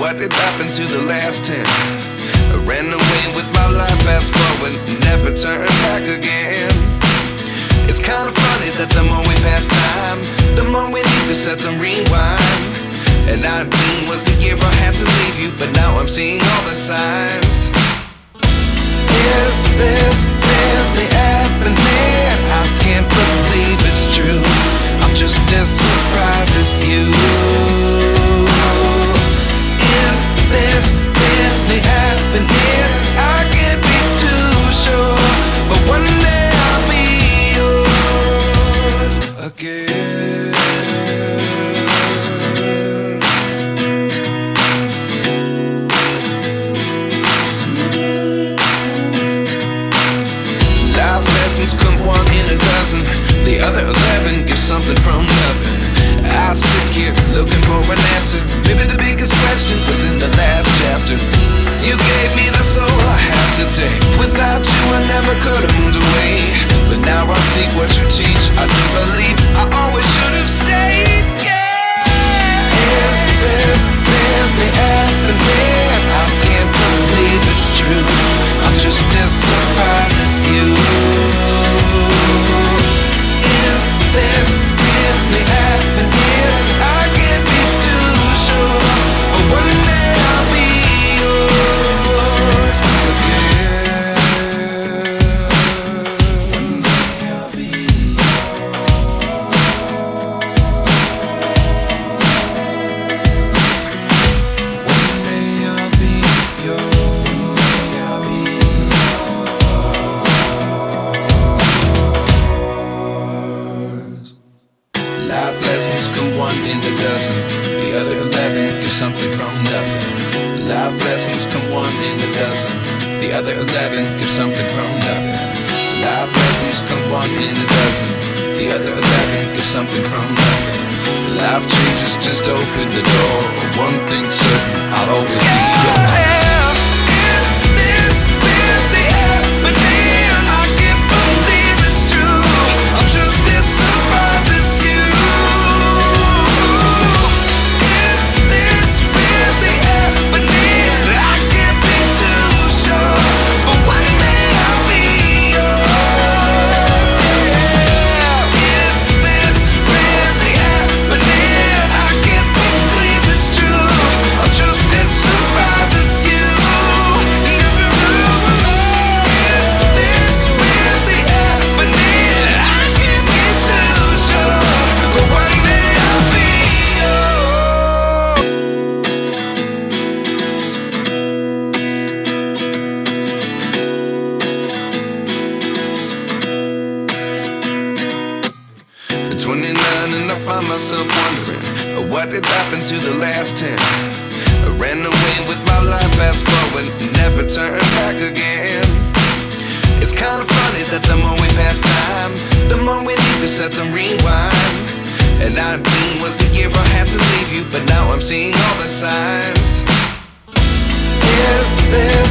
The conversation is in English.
What did happen to the last 10? I ran away with my life, fast forward, never turn back again. It's kinda funny that the more we pass time, the more we need to set the rewind. And 19 was the year I had to leave you, but now I'm seeing all the signs. Is this really happening? I can't believe it's true. I'm just as surprised as you. Is this really happening? I can't be too sure, but one day I'll be yours again. Life lessons come one in a dozen. The other 11 give something from nothing. I sit here looking for an answer. Maybe the biggest question was in the last chapter. You gave me the soul I have today. Without you I never could have moved away. But now I see what you teach. I do believe I always should have stayed. Yeah. Is this really happening? I can't believe it's true. I'm just as surprised as you. Is this really happening? I can't be too sure, but one day I'll be yours again. One day I'll be yours. One day I'll be yours. I'll be yours. Life lessons come one in a dozen. The other 11 give something from nothing. Life lessons come one in a dozen. The other 11 give something from nothing. Life lessons come one in a dozen. The other 11 give something from nothing. Life changes just open the door. One thing's certain, I'll always be yours. Is this really happening? I can't believe it's true. I'm just as surprised as you. At 29 and I find myself wondering, what did happen to the last 10? I ran away with my life, fast forward, never turn back again. It's kinda funny that the more we pass time, the more we need to set the rewind. And 19 was the year I had to leave you, but now I'm seeing all the signs. Is this